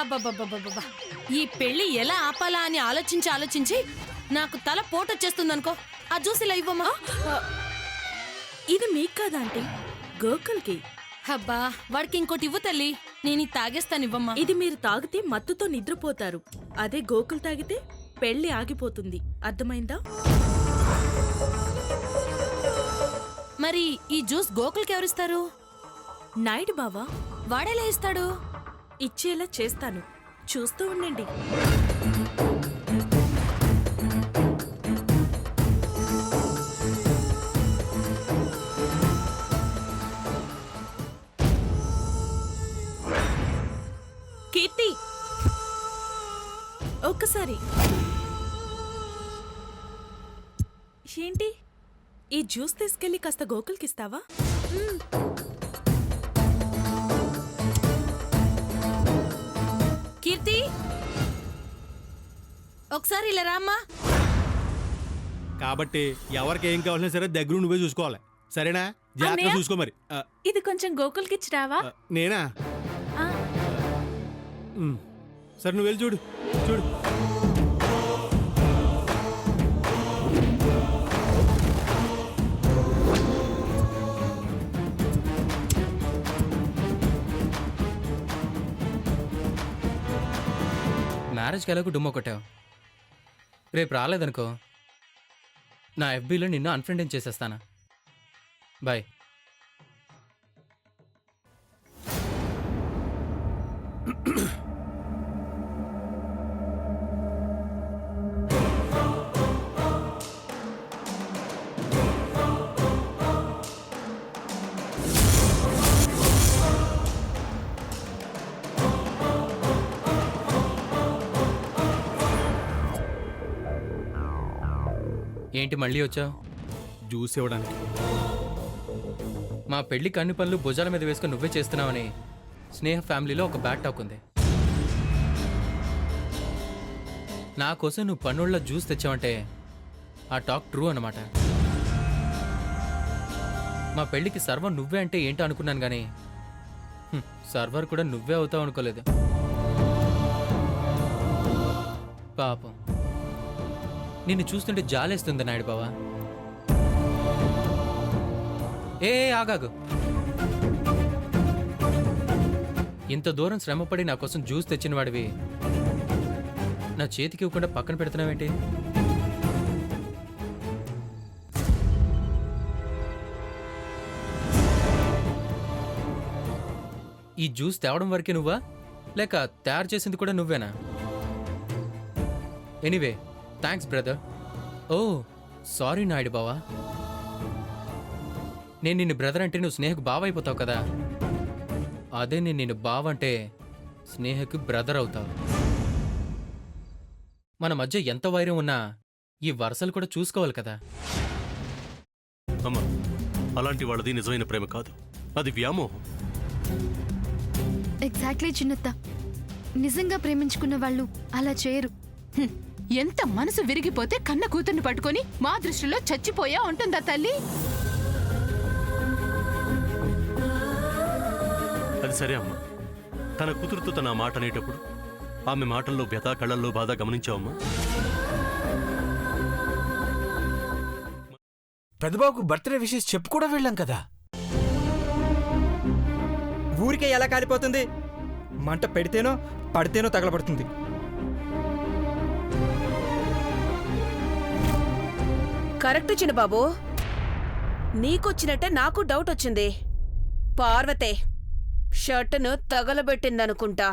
అబ్బబ్బబ్బబ్బబ్బా! ఈ పెళ్లి ఎలా ఆపాలా అని ఆలోచించి నాకు తల పోటొచ్చేస్తుందనుకో. ఆ జ్యూస్ ఇలా ఇవ్వమ్మా. ఇది మీకు కాదా ఆంటీ, గోకుల్కి. అబ్బా, వాడికి ఇంకోటి ఇవ్వు తల్లి. నేను ఇది తాగేస్తాను, ఇవ్వమ్మా. ఇది మీరు తాగితే మత్తుతో నిద్రపోతారు. అదే గోకుల్ తాగితే పెళ్లి ఆగిపోతుంది. అర్థమైందా? మరి ఈ జ్యూస్ గోకుల్కి ఎవరిస్తారు? నాయుడు బావా వాడేలా ఇస్తాడు? ఇచ్చేలా చేస్తాను, చూస్తూ ఉండండి. కీర్తి, ఒక్కసారి ఏంటి, ఈ జ్యూస్ తీసుకెళ్లి కాస్త గోకుల్కిస్తావా? కీర్తి, ఒకసారి ఇలా రామ్మా. కాబట్టి ఎవరికి ఏం కావాల్సిన సరే దగ్గర నువ్వే చూసుకోవాలి, సరేనా? జాగ్రత్తగా అన్నయ్య? చూసుకో మరి. ఇది కొంచెం గోకుల్కిచ్చిరావా? నేనా? సరే, నువ్వు వెళ్ళి చూడు చూడు. మ్యారేజ్కి ఎలాగో డుమ్మ కొట్టావు. రేపు రాలేదనుకో, నా ఎఫ్బీలో నిన్ను అన్ఫ్రెండ్ చేసేస్తానా. బాయ్. ఏంటి మళ్ళీ వచ్చావు? జ్యూస్ ఇవ్వడానికి. మా పెళ్లికి అన్ని పనులు భుజాల మీద వేసుకుని నువ్వే చేస్తున్నావని స్నేహ ఫ్యామిలీలో ఒక బ్యాడ్ టాక్ ఉంది. నా కోసం నువ్వు పన్నుళ్ళ జ్యూస్ తెచ్చావంటే ఆ టాక్ ట్రూ అన్నమాట. మా పెళ్లికి సర్వర్ నువ్వే అంటే ఏంటో అనుకున్నాను కానీ సర్వర్ కూడా నువ్వే అవుతావు అనుకోలేదు. పాపం, నిన్ను చూస్తుంటే జాలేస్తుంది నాయుడు బావా. ఏ ఆగాగు, ఇంత దూరం శ్రమపడి నా కోసం జ్యూస్ తెచ్చిన వాడివి నా చేతికి ఇవ్వకుండా పక్కన పెడుతున్నావేంటి? ఈ జ్యూస్ తేవడం వరకే నువ్వా, లేక తయారు చేసింది కూడా నువ్వేనా? Anyway, thanks brother. Oh sorry Naidu బావా, నేను నిన్ను బ్రదర్ అంటే నువ్వు స్నేహకు బావ అయిపోతావు కదా. అదే నేను నిన్ను బావ అంటే స్నేహకు బ్రదర్ అవుతావు. మన మధ్య ఎంత వైరం ఉన్నా ఈ వరుసలు కూడా చూసుకోవాలి కదా. అమ్మా, అలాంటి వాళ్ళది నిజమైన ప్రేమ కాదు, అది వ్యామోహం. ఎగ్జాక్ట్లీ చిన్నత్త, నిజంగా ప్రేమించుకున్న వాళ్ళు అలా చేయరు. ఎంత మనసు విరిగిపోతే కన్న కూతుర్ని పట్టుకొని మా దృష్టిలో చచ్చిపోయా ఉంటుందా తల్లి? అది సరే అమ్మా, తన కూతురుతో తన మాట అనేటప్పుడు ఆమె మాటల్లో వ్యథ, కళ్ళల్లో బాధ గమనించావమ్మా? పెద్దబాబుకు బర్త్డే విషెస్ చెప్పు కూడా వెళ్ళాం కదా. ఊరికే ఎలా కాలిపోతుంది? మంట పెడితేనో పడితేనో తగలబడుతుంది. కరెక్ట్ చిన్నబాబు, నీకొచ్చినట్టే నాకు డౌట్ వచ్చింది. పార్వతే షర్టును తగలబెట్టిందనుకుంటా.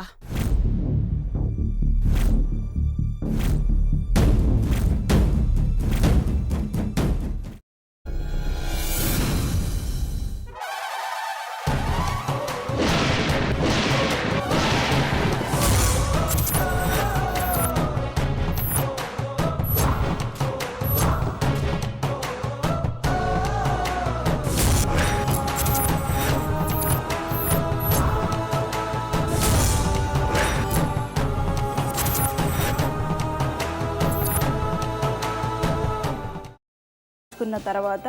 తర్వాత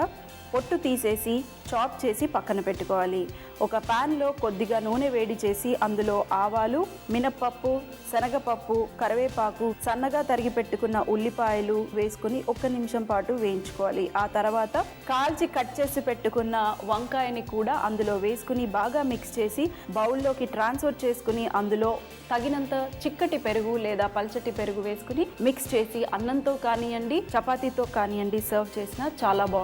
పొట్టు తీసేసి చాప్ చేసి పక్కన పెట్టుకోవాలి. ఒక ప్యాన్లో కొద్దిగా నూనె వేడి చేసి అందులో ఆవాలు, మినప్పప్పు, శనగపప్పు, కరివేపాకు, సన్నగా తరిగి పెట్టుకున్న ఉల్లిపాయలు వేసుకుని 1 నిమిషం పాటు వేయించుకోవాలి. ఆ తర్వాత కాల్చి కట్ చేసి పెట్టుకున్న వంకాయని కూడా అందులో వేసుకుని బాగా మిక్స్ చేసి బౌల్లోకి ట్రాన్స్ఫర్ చేసుకుని అందులో తగినంత చిక్కటి పెరుగు లేదా పల్చటి పెరుగు వేసుకుని మిక్స్ చేసి అన్నంతో కానివ్వండి, చపాతీతో కానివ్వండి సర్వ్ చేసినా చాలా బాగుంటుంది.